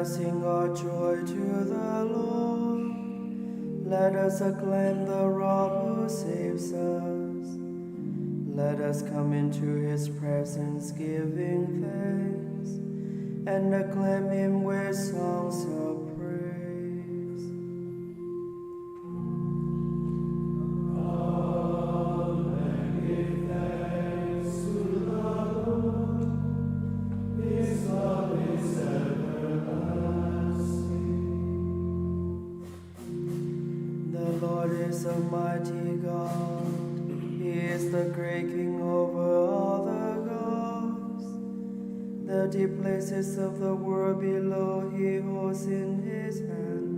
us sing our joy to the Lord. Let us acclaim the rock who saves us. Let us come into his presence giving thanks and acclaim him with songs of praise. The Lord is a mighty God. He is the great King over all the gods. The deep places of the world below he holds in his hand,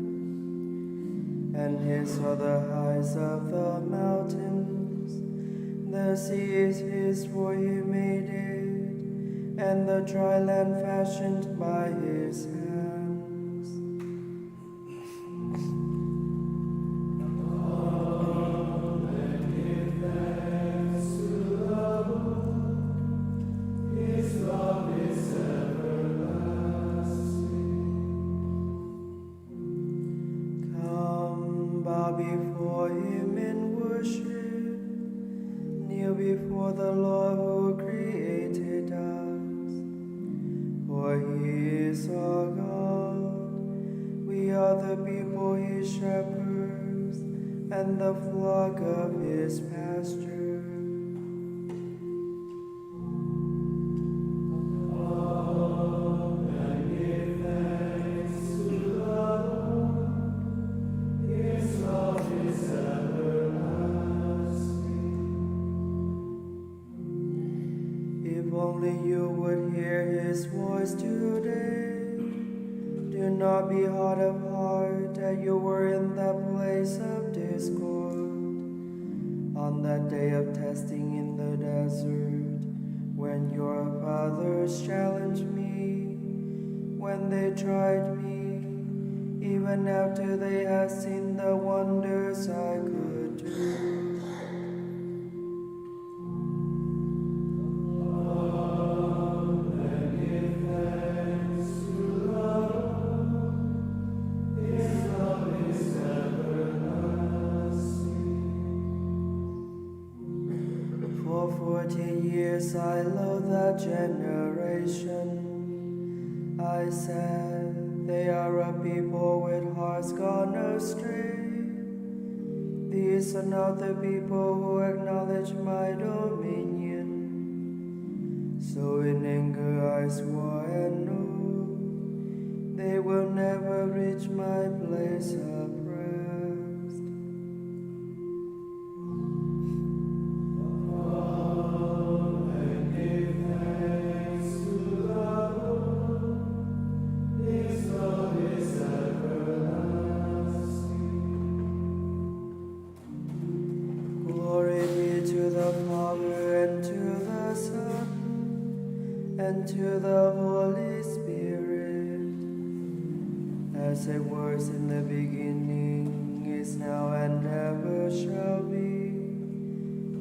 and his are the heights of the mountains. The sea is his, for he made it, and the dry land fashioned by his hands. Before him in worship, kneel before the Lord who created us. For he is our God, we are the people he shepherds, and the flock of his pasture. If only you would hear his voice today. Do not be hard of heart that you were in that place of discord. On that day of testing in the desert, when your fathers challenged me, when they tried me, even after they had seen the wonders I could do. For 40 years I loathed that generation. I said, they are a people with hearts gone astray. These are not the people who acknowledge my dominion. So in anger I swore and know they will never reach my place of rest. And to the Holy Spirit, as it was in the beginning, is now, and ever shall be,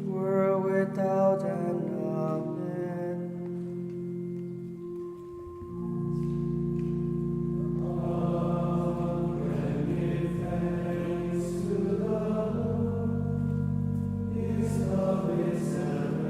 world without end. Amen. Give thanks to the Lord, his love is everlasting.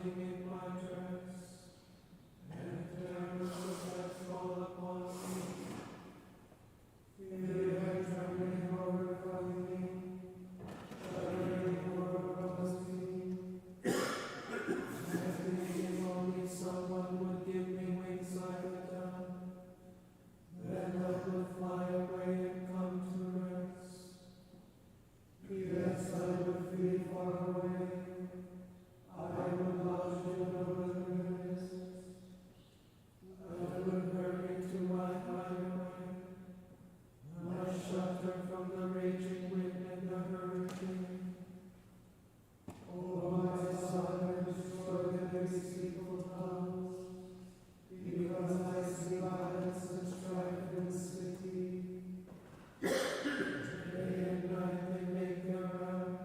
trembling in my dress, and terrors of death fall upon me. Fear and trembling overcome me, shuddering overwhelms me. And thinking only someone would give me wings like a dove, then I would fly away and come to rest. Yes, I would flee far away. I would lodge in the wilderness. I would hurry to my highway, my shelter from the raging wind and the hurricane. Oh, my son, destroy the deceitful tongues, because I see violence and strife in the city. Day and night they make their rounds.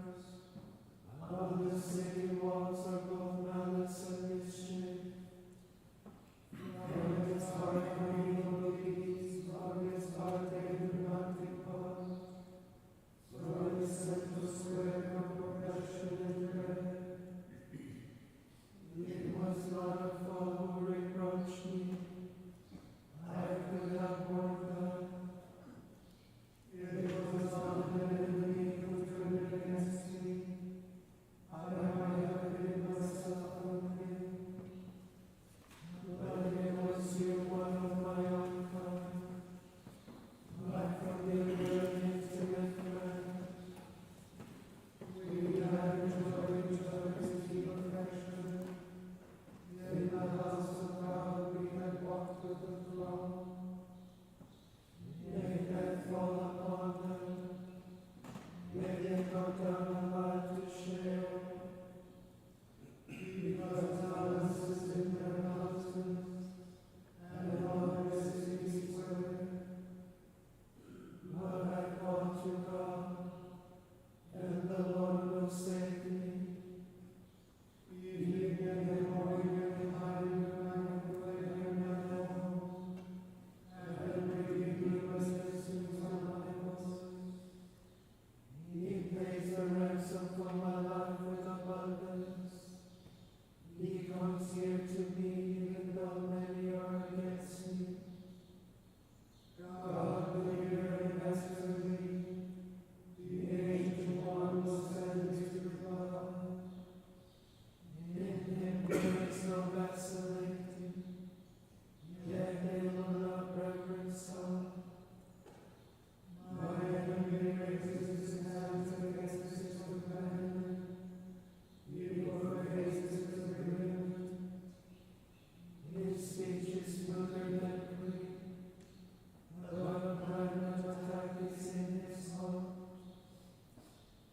On the city walls are both malice and mischief. From its heart come evil deeds, from its heart they do not depart. From its central square come oppression and dread. It was not a foe who reproached me. I could have borne that. It was not an enemy who turned against me. I might have hid myself from him. But it was you, one of my own kind, my familiar and intimate friend. We had enjoyed each other's deep affection. In the house of God we had walked with the throne. May death fall upon them. May they go down alive to Sheol. Because malice is in their houses, and honor is in his way. But I call to God, and the Lord will save me. Evening and morning and hide in my home, and reading numerous things on my voice. He pays the ransom for my life with abundance. He comes here to me even though many are against me. God will hear and answer me. The ancient one will send his reply. In him there is no vacillating, yet they will not reverence God. My enemy raises his hands against his companion. Evil faces his agreement. His speech is smoother than clean. But a plan of attack is in his heart.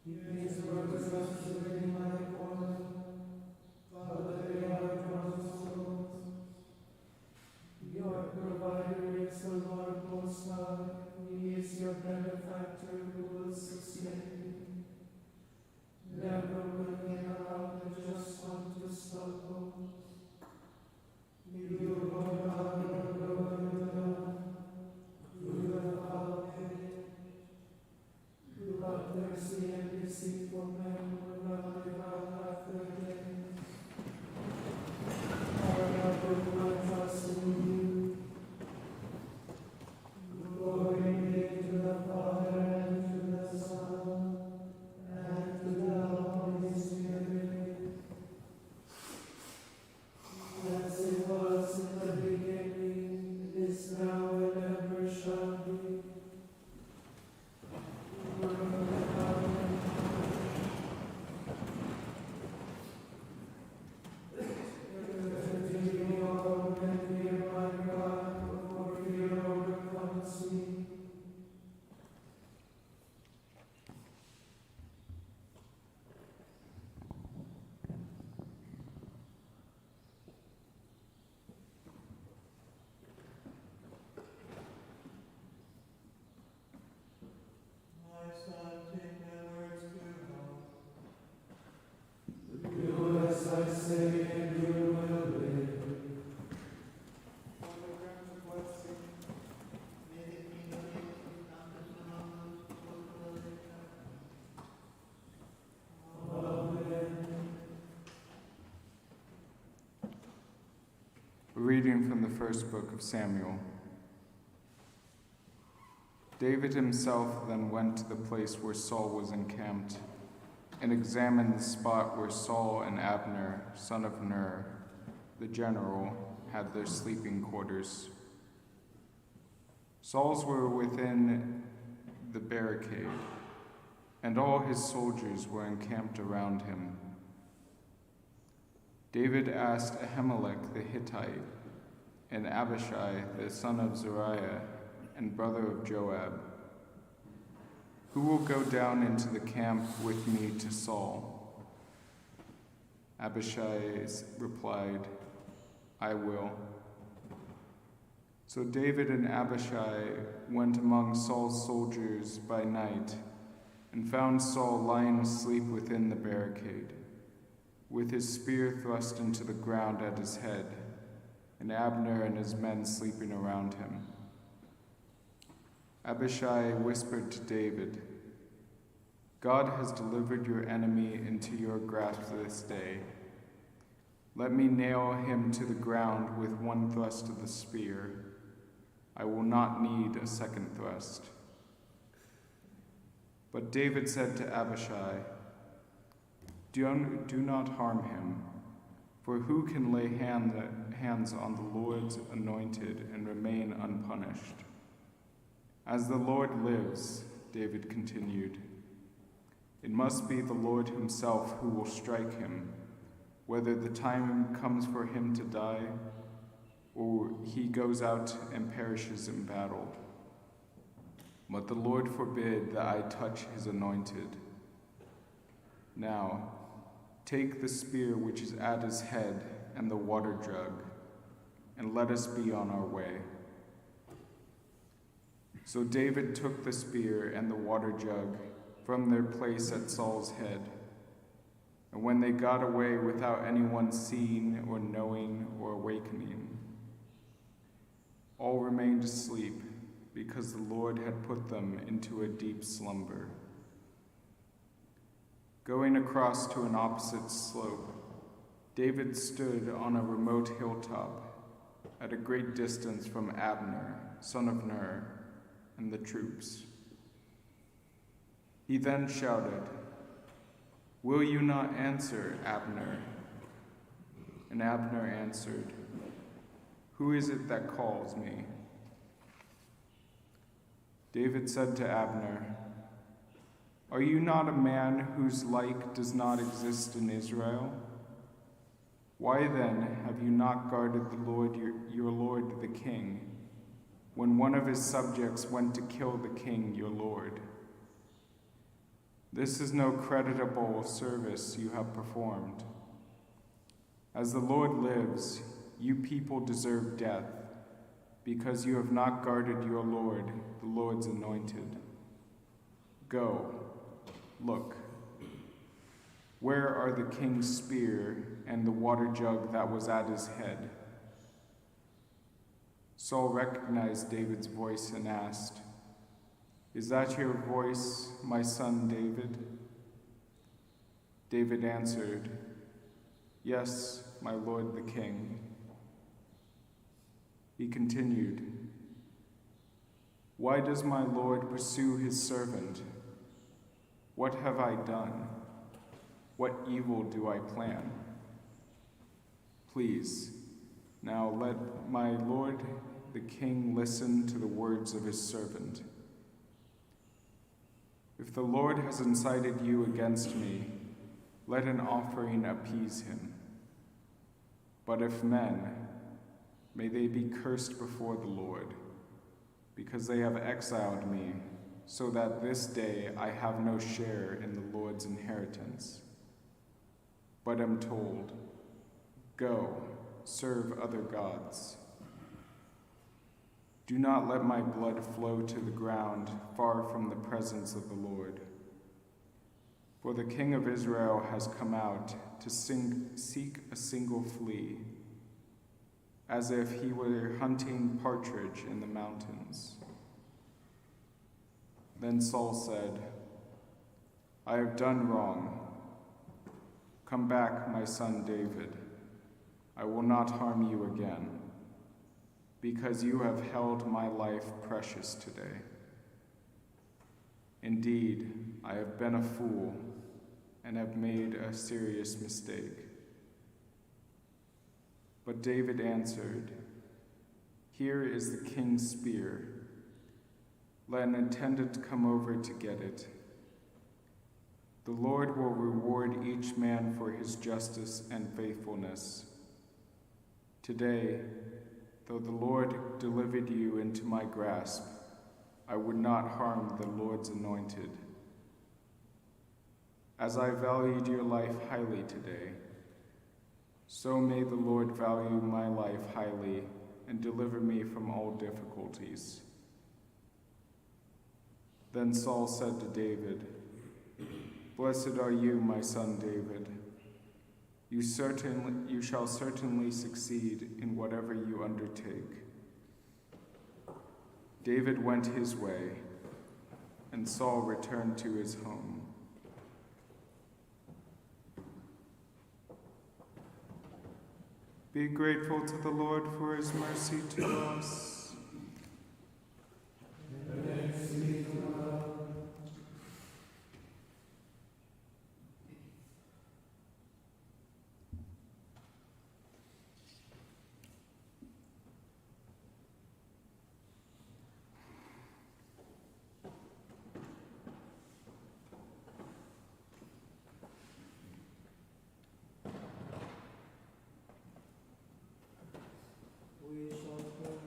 His words are shooting like oil, but they are drawn swords. A reading from the first book of Samuel. David himself then went to the place where Saul was encamped and examined the spot where Saul and Abner, son of Ner, the general, had their sleeping quarters. Saul's were within the barricade, and all his soldiers were encamped around him. David asked Ahimelech the Hittite and Abishai the son of Zeruiah and brother of Joab, "Who will go down into the camp with me to Saul?" Abishai replied, "I will." So David and Abishai went among Saul's soldiers by night and found Saul lying asleep within the barricade, with his spear thrust into the ground at his head, and Abner and his men sleeping around him. Abishai whispered to David, "God has delivered your enemy into your grasp this day. Let me nail him to the ground with one thrust of the spear. I will not need a second thrust." But David said to Abishai, Do not harm him, for who can lay hands on the Lord's anointed and remain unpunished? "As the Lord lives," David continued, "it must be the Lord himself who will strike him, whether the time comes for him to die or he goes out and perishes in battle. But the Lord forbid that I touch his anointed. Now, take the spear which is at his head and the water jug, and let us be on our way." So David took the spear and the water jug from their place at Saul's head. And when they got away without anyone seeing or knowing or awakening, all remained asleep because the Lord had put them into a deep slumber. Going across to an opposite slope, David stood on a remote hilltop at a great distance from Abner, son of Ner, and the troops. He then shouted, "Will you not answer, Abner?" And Abner answered, "Who is it that calls me?" David said to Abner, "Are you not a man whose like does not exist in Israel? Why then have you not guarded the Lord your Lord the king, when one of his subjects went to kill the king your lord? This is no creditable service you have performed. As the Lord lives, you people deserve death, because you have not guarded your Lord, the Lord's anointed. Go, look. Where are the king's spear and the water jug that was at his head?" Saul recognized David's voice and asked, "Is that your voice, my son David?" David answered, "Yes, my lord the king." He continued, "Why does my lord pursue his servant? What have I done? What evil do I plan? Please, now let my lord the king listen to the words of his servant. If the Lord has incited you against me, let an offering appease him. But if men, may they be cursed before the Lord, because they have exiled me, so that this day I have no share in the Lord's inheritance. But am told, go, serve other gods. Do not let my blood flow to the ground far from the presence of the Lord. For the King of Israel has come out to seek a single flea, as if he were hunting partridge in the mountains." Then Saul said, "I have done wrong. Come back, my son David." I will not harm you again, because you have held my life precious today. Indeed, I have been a fool and have made a serious mistake." But David answered, "Here is the king's spear. Let an attendant come over to get it. The Lord will reward each man for his justice and faithfulness. Today, though the Lord delivered you into my grasp, I would not harm the Lord's anointed. As I valued your life highly today, so may the Lord value my life highly and deliver me from all difficulties." Then Saul said to David, "Blessed are you, my son David. You shall certainly succeed in whatever you undertake." David went his way, and Saul returned to his home. Be grateful to the Lord for his mercy to us. Thanks be to God. We shall pray.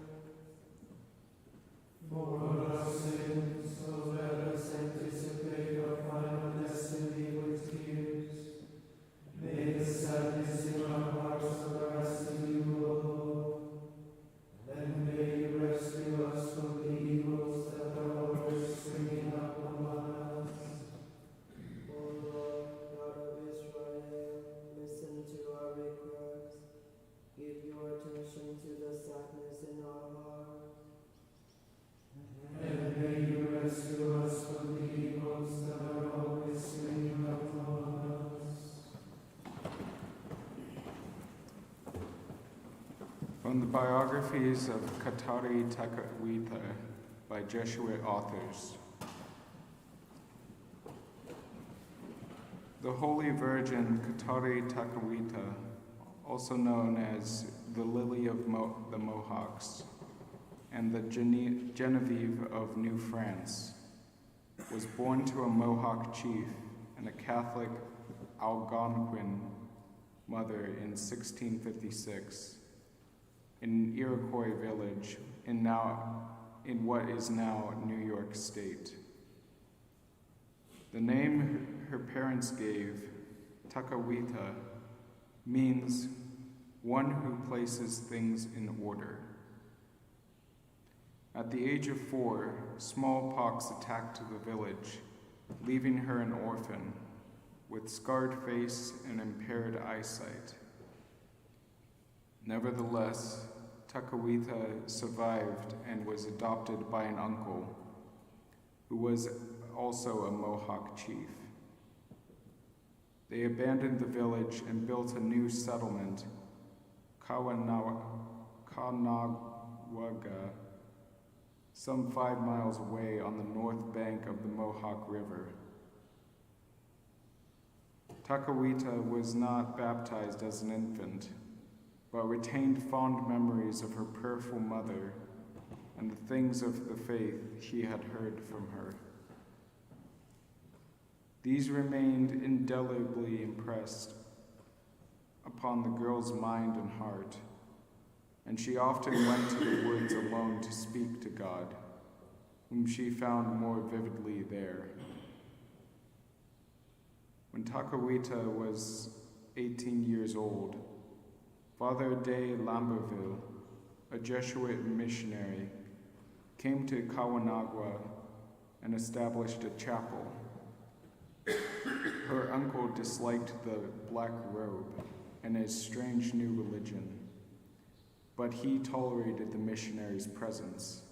For our sins, so let us anticipate our final destiny with tears. May the sadness in our hearts of the rest of you, O Lord, and may you rescue us from the evils that are always springing up among us. O Lord, God of Israel, listen to our request. Give your attention to the sadness in our hearts. And may you rescue us from the evils that are always springing up among us. From the biographies of Katari Takakwitha by Jesuit authors. The Holy Virgin Katari Takakwitha, also known as the Lily of the Mohawks and the Genevieve of New France, was born to a Mohawk chief and a Catholic Algonquin mother in 1656 in an Iroquois village in what is now New York State. The name her parents gave, Takakwitha, means one who places things in order. At the age of 4, smallpox attacked the village, leaving her an orphan, with scarred face and impaired eyesight. Nevertheless, Takakwitha survived and was adopted by an uncle, who was also a Mohawk chief. They abandoned the village and built a new settlement, Kanawagha, some 5 miles away on the north bank of the Mohawk River. Takakwitha was not baptized as an infant, but retained fond memories of her prayerful mother and the things of the faith she had heard from her. These remained indelibly impressed upon the girl's mind and heart, and she often went to the woods alone to speak to God, whom she found more vividly there. When Takakwitha was 18 years old, Father de Lamberville, a Jesuit missionary, came to Kanawagha and established a chapel. Her uncle disliked the black robe and his strange new religion, but he tolerated the missionary's presence.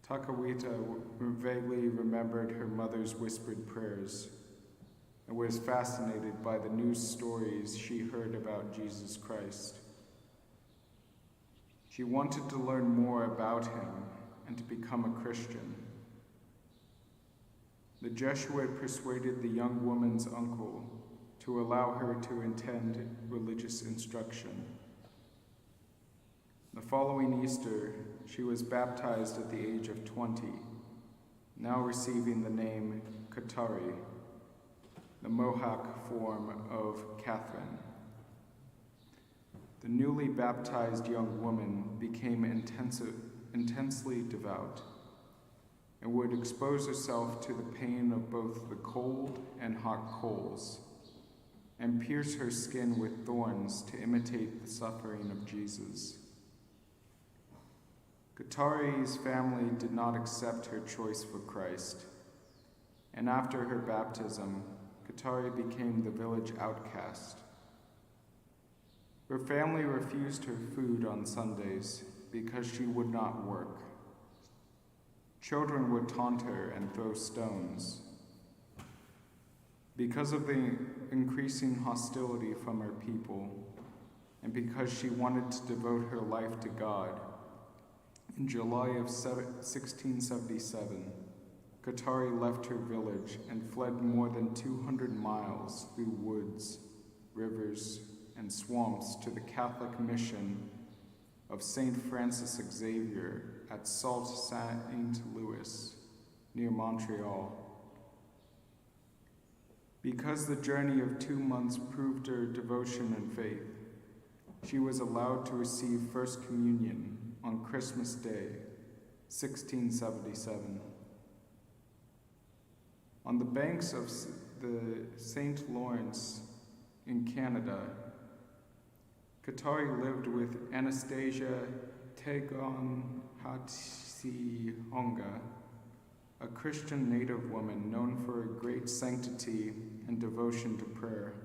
Takakwitha vaguely remembered her mother's whispered prayers and was fascinated by the news stories she heard about Jesus Christ. She wanted to learn more about him and to become a Christian. The Jesuit persuaded the young woman's uncle to allow her to attend religious instruction. The following Easter, she was baptized at the age of 20, now receiving the name Katari, the Mohawk form of Catherine. The newly baptized young woman became intensely devout and would expose herself to the pain of both the cold and hot coals, and pierce her skin with thorns to imitate the suffering of Jesus. Katari's family did not accept her choice for Christ, and after her baptism, Katari became the village outcast. Her family refused her food on Sundays because she would not work. Children would taunt her and throw stones. Because of the increasing hostility from her people, and because she wanted to devote her life to God, in July of 1677, Katari left her village and fled more than 200 miles through woods, rivers, and swamps to the Catholic mission of St. Francis Xavier at Sault Ste. Louis, near Montreal. Because the journey of 2 months proved her devotion and faith, she was allowed to receive First Communion on Christmas Day, 1677. On the banks of the St. Lawrence in Canada, Katari lived with Anastasia Tegon-Hatsi-Honga, a Christian native woman known for her great sanctity and devotion to prayer.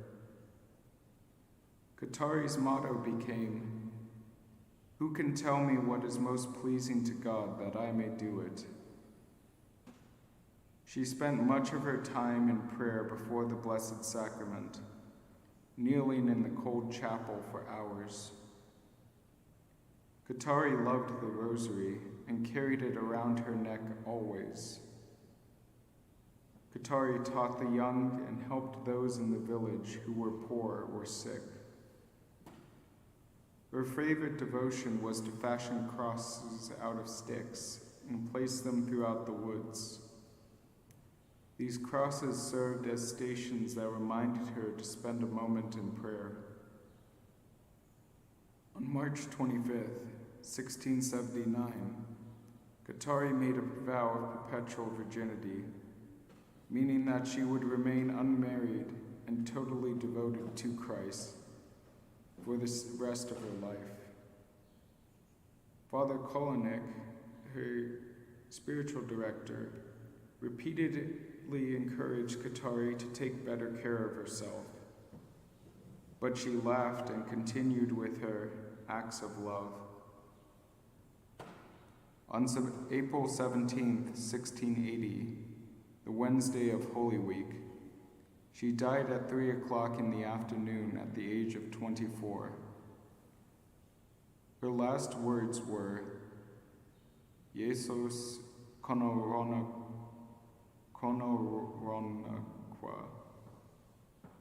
Katari's motto became, "Who can tell me what is most pleasing to God that I may do it?" She spent much of her time in prayer before the Blessed Sacrament, kneeling in the cold chapel for hours. Katari loved the rosary and carried it around her neck always. Katari taught the young and helped those in the village who were poor or sick. Her favorite devotion was to fashion crosses out of sticks and place them throughout the woods. These crosses served as stations that reminded her to spend a moment in prayer. On March 25th, 1679, Katari made a vow of perpetual virginity, meaning that she would remain unmarried and totally devoted to Christ for the rest of her life. Father Kolonik, her spiritual director, repeatedly encouraged Katari to take better care of herself, but she laughed and continued with her acts of love. On April 17th, 1680, the Wednesday of Holy Week, she died at 3 o'clock in the afternoon at the age of 24. Her last words were, "Jesus konoronakwa,"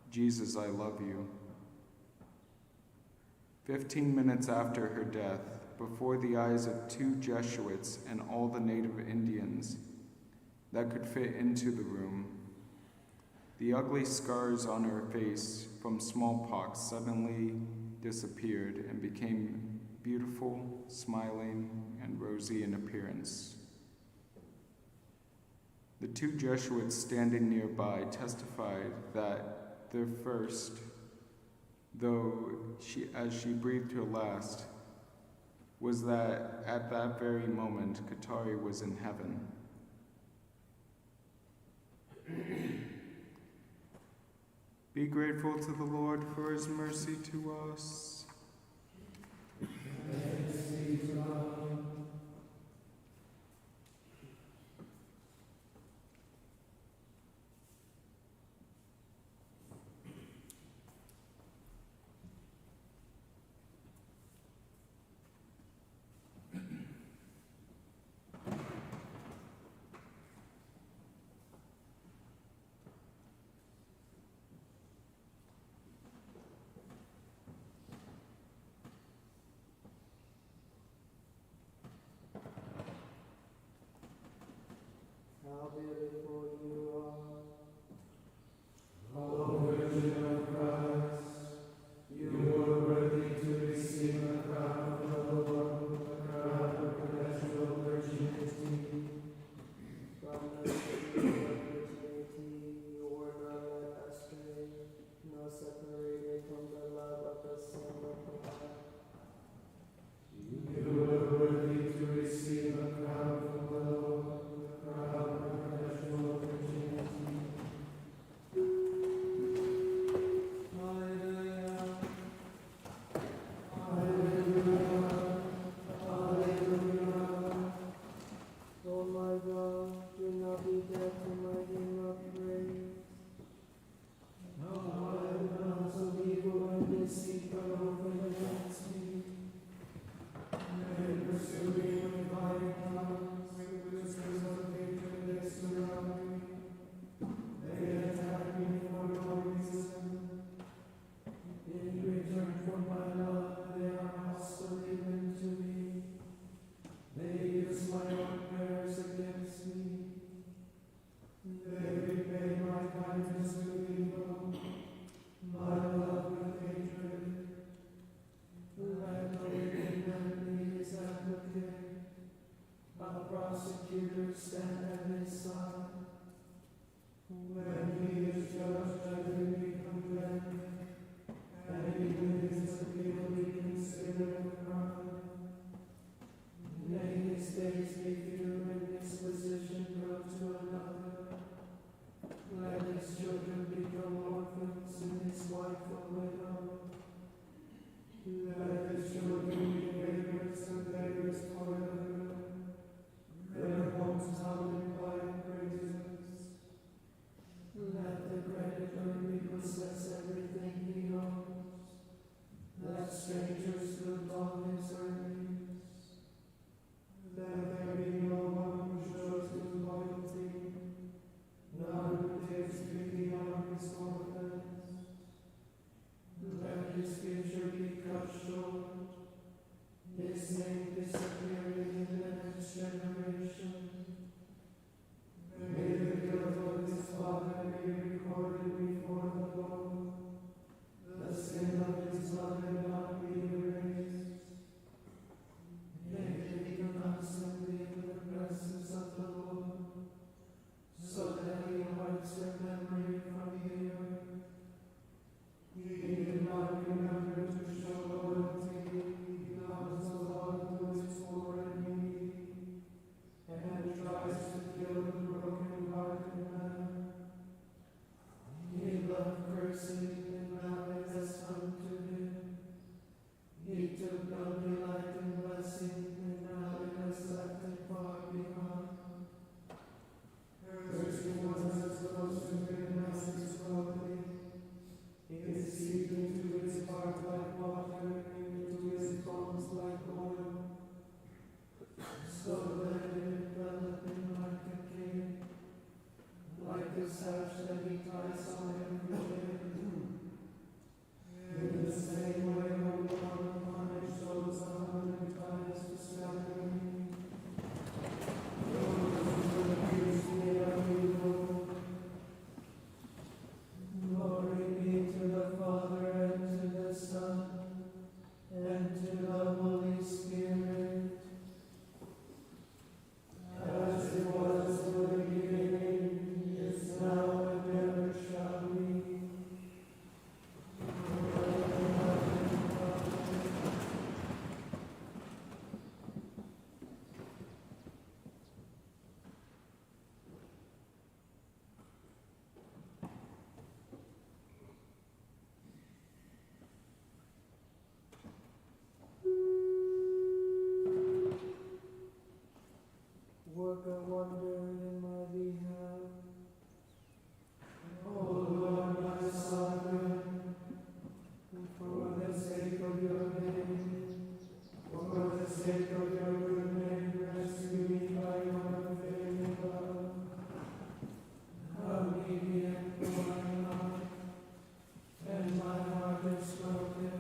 Jesus, I love you. 15 minutes after her death, before the eyes of 2 Jesuits and all the native Indians that could fit into the room, the ugly scars on her face from smallpox suddenly disappeared and became beautiful, smiling, and rosy in appearance. The 2 Jesuits standing nearby testified that their first, as she breathed her last, was that at that very moment Katari was in heaven. Be grateful to the Lord for his mercy to us. Thanks be to God. strangers lived on his earnings. Let there be no one who shows his loyalty, none who takes pity on his orphans. Let his future be cut short, his name disappearing in the next generation. May the guilt of his father be recorded before the Lord, the sin of his mother not be erased. May he be constantly in the presence of the Lord, so that he wipes their memory from the earth. He did not remember to show loyalty, he loves the Lord who is poor and needy, and tries to kill the broken-hearted man. He loved cursing, and now it has come to him. He took no delight in blessing, and now it has left him far behind. Cursing was as close to him as his clothing. It is seeping to his heart like water, into his bones like oil. So let it envelop him like a king, like a sash that he ties on every day. In the same way, O Lord, punish those 100 times to 70. Those who accuse me of evil. Glory be to the Father, and to the Son, and to the Holy Spirit, as it was in the beginning, is now, and ever shall be. Work a wonder in my behalf. O Lord, my sovereign, for the sake of your name, for the sake of your good name, rescue me by your unfailing love. How needy and poor I am, and my heart is broken.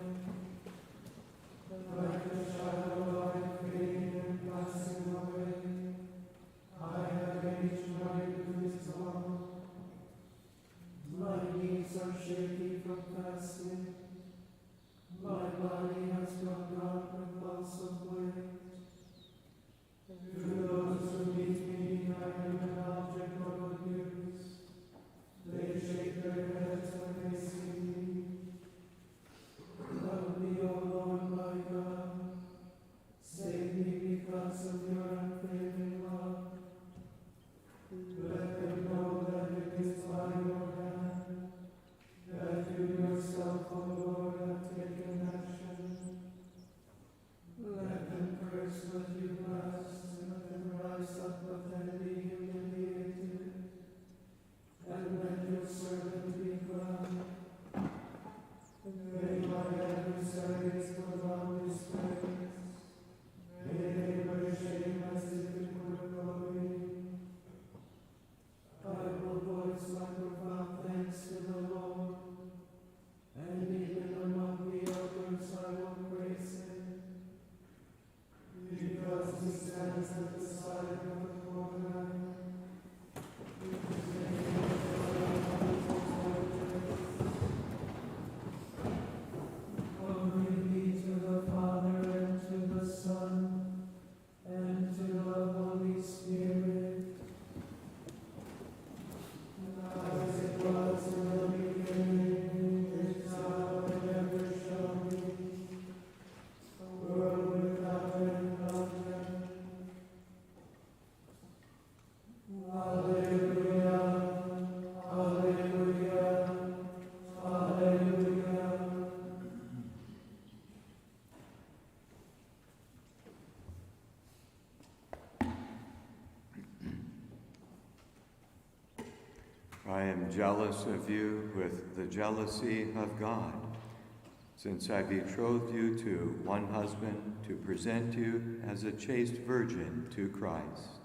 Like a shadow I am fading and passing away. I have reached my goodness home. My knees are shaky from fasting. My body has gone convulsively. To those who meet me, I am an object of abuse. They shake their heads when they see me. Love me, O Lord my God. Save me because of your unfailing love. Let them know that it is by your hand, that you yourself, O Lord, have taken action. Let them curse what you bless, and let them rise up but then be humiliated. And let your servant be glad. May my adversaries put on disgrace. May they wear shame as if it were glory. I will voice my profound thanks to the Lord, and even among the elders I will praise him, because he stands at the side of the poor man. Glory be to the Father, and to the Son, and to the Holy Spirit, as it was in the beginning, is now, and ever shall be, world without end. Amen. Alleluia, alleluia, alleluia. I am jealous of you with the jealousy of God. since I betrothed you to one husband to present you as a chaste virgin to Christ.